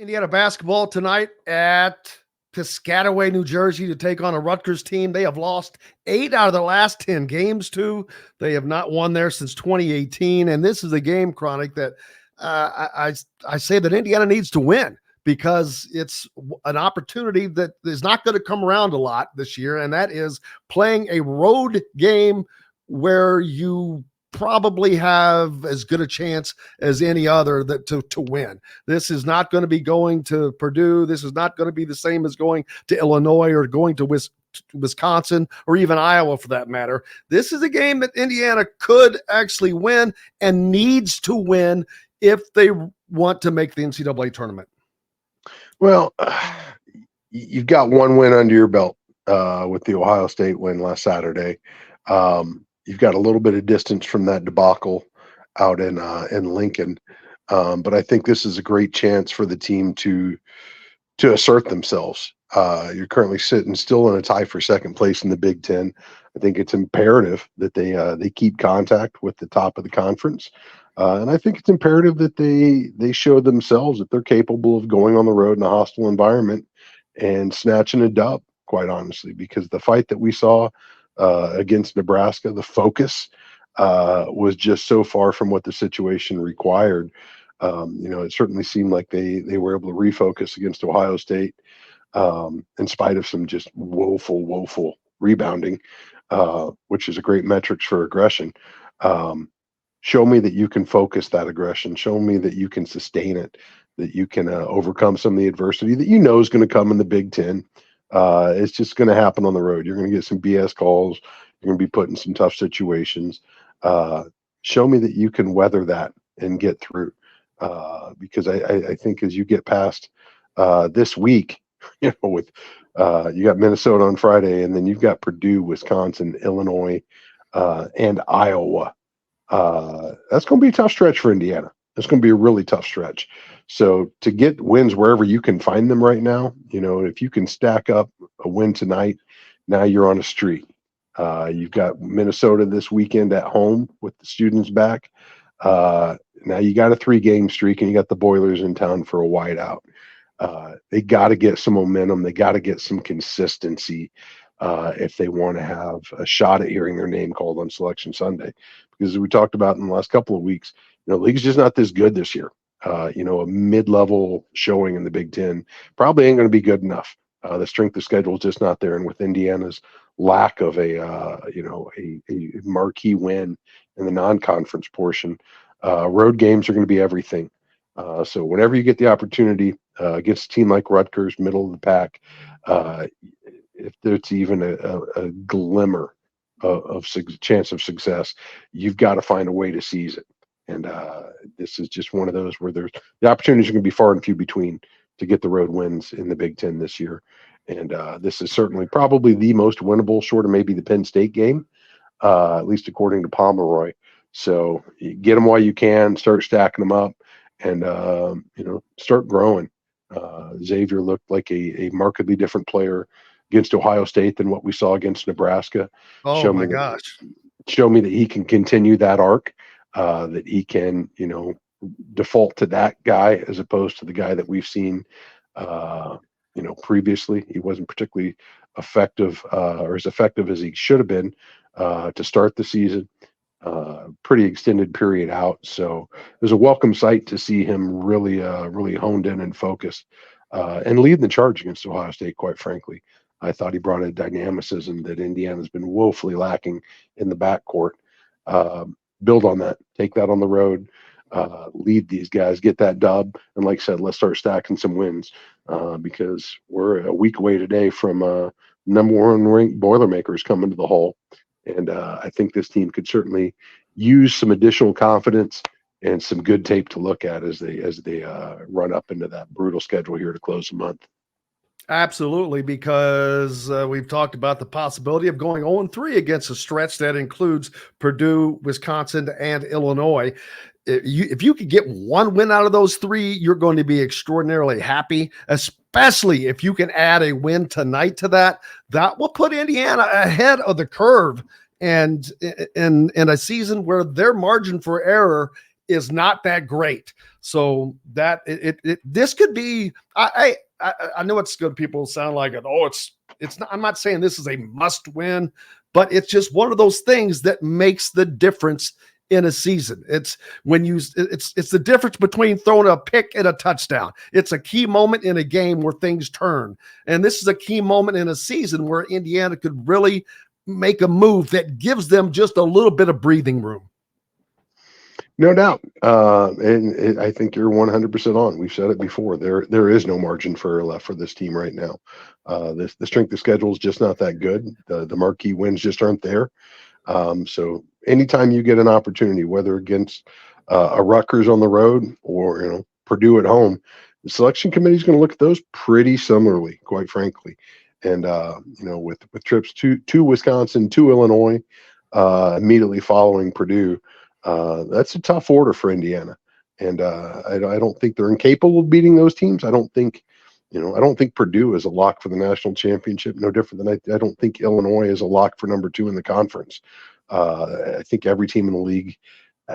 Indiana basketball tonight at Piscataway, New Jersey, to take on a Rutgers team. They have lost 8 out of the last 10 games to. They have not won there since 2018. And this is a game, Chronic, that I say that Indiana needs to win because it's an opportunity that is not going to come around a lot this year. And that is playing a road game where you probably have as good a chance as any other to win. This is not going to be going to Purdue. This is not going to be the same as going to Illinois or going to Wisconsin or even Iowa for that matter. This is a game that Indiana could actually win and needs to win if they want to make the NCAA tournament. Well, you've got one win under your belt with the Ohio State win last Saturday. You've got a little bit of distance from that debacle out in Lincoln, but I think this is a great chance for the team to assert themselves. You're currently sitting still in a tie for second place in the Big Ten. I think it's imperative that they keep contact with the top of the conference, and I think it's imperative that they show themselves that they're capable of going on the road in a hostile environment and snatching a dub. Quite honestly, because the fight that we saw against Nebraska, the focus was just so far from what the situation required. It certainly seemed like they were able to refocus against Ohio State in spite of some just woeful rebounding, which is a great metrics for aggression. Show me that you can focus that aggression. Show me that you can sustain it, that you can overcome some of the adversity that is going to come in the Big Ten. It's just going to happen on the road. You're going to get some BS calls. You're going to be put in some tough situations. Show me that you can weather that and get through. Because I think as you get past this week, with you got Minnesota on Friday, and then you've got Purdue, Wisconsin, Illinois, and Iowa. That's going to be a tough stretch for Indiana. It's going to be a really tough stretch. So to get wins wherever you can find them right now, if you can stack up a win tonight, now you're on a streak. You've got Minnesota this weekend at home with the students back. Now you got a 3-game streak, and you got the Boilers in town for a whiteout. They got to get some momentum. They got to get some consistency if they want to have a shot at hearing their name called on Selection Sunday. Because as we talked about in the last couple of weeks, the league's just not this good this year. A mid-level showing in the Big Ten probably ain't going to be good enough. The strength of schedule is just not there, and with Indiana's lack of a marquee win in the non-conference portion, road games are going to be everything. So whenever you get the opportunity against a team like Rutgers, middle of the pack, if there's even a glimmer of chance of success, you've got to find a way to seize it. And this is just one of those where the opportunities are going to be far and few between to get the road wins in the Big Ten this year. And this is certainly probably the most winnable, short of maybe the Penn State game, at least according to Pomeroy. So you get them while you can, start stacking them up, and start growing. Xavier looked like a markedly different player against Ohio State than what we saw against Nebraska. Oh my gosh! Show me that he can continue that arc. That he can, default to that guy as opposed to the guy that we've seen, previously. He wasn't particularly effective or as effective as he should have been to start the season. Pretty extended period out. So it was a welcome sight to see him really honed in and focused and leading the charge against Ohio State, quite frankly. I thought he brought a dynamicism that Indiana's been woefully lacking in the backcourt. Build on that, take that on the road, lead these guys, get that dub. And like I said, let's start stacking some wins because we're a week away today from number 1 ranked Boilermakers coming to the Hall. And I think this team could certainly use some additional confidence and some good tape to look at as they run up into that brutal schedule here to close the month. Absolutely, because we've talked about the possibility of going 0-3 against a stretch that includes Purdue, Wisconsin, and Illinois. If you could get one win out of those 3, you're going to be extraordinarily happy, especially if you can add a win tonight to that. That will put Indiana ahead of the curve and in a season where their margin for error is not that great. So that this could be. I know it's good. People sound like it. Oh, it's not. I'm not saying this is a must win, but it's just one of those things that makes the difference in a season. It's the difference between throwing a pick and a touchdown. It's a key moment in a game where things turn. And this is a key moment in a season where Indiana could really make a move that gives them just a little bit of breathing room. No doubt. I think you're 100% on. We've said it before. There is no margin for error left for this team right now. The strength of schedule is just not that good. The marquee wins just aren't there. So anytime you get an opportunity, whether against a Rutgers on the road or Purdue at home, the selection committee is going to look at those pretty similarly, quite frankly. And with trips to Wisconsin, to Illinois, immediately following Purdue, that's a tough order for Indiana. And I don't think they're incapable of beating those teams. I don't think Purdue is a lock for the national championship. No different than I don't think Illinois is a lock for number 2 in the conference. I think every team in the league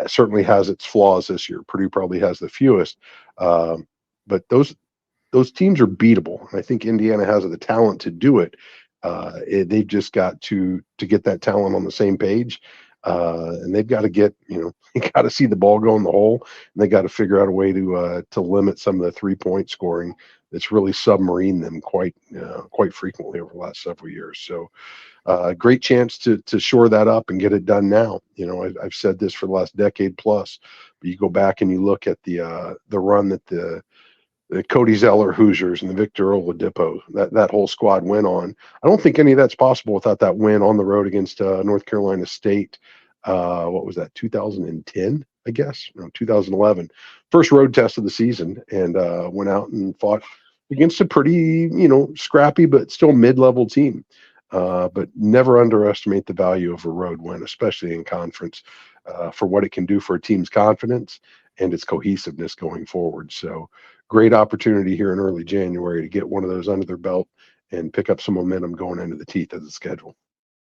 certainly has its flaws this year. Purdue probably has the fewest, but those teams are beatable. I think Indiana has the talent to do it. They've just got to get that talent on the same page. And they've got to get, you got to see the ball go in the hole, and they got to figure out a way to limit some of the 3-point scoring that's really submarined them quite frequently over the last several years. So, great chance to shore that up and get it done now. I've said this for the last decade plus, but you go back and you look at the run that the Cody Zeller Hoosiers and the Victor Oladipo, that whole squad went on. I don't think any of that's possible without that win on the road against North Carolina State. What was that, 2010, I guess? No, 2011. First road test of the season, and went out and fought against a pretty, scrappy but still mid-level team. But never underestimate the value of a road win, especially in conference, for what it can do for a team's confidence and its cohesiveness going forward. So great opportunity here in early January to get one of those under their belt and pick up some momentum going into the teeth of the schedule.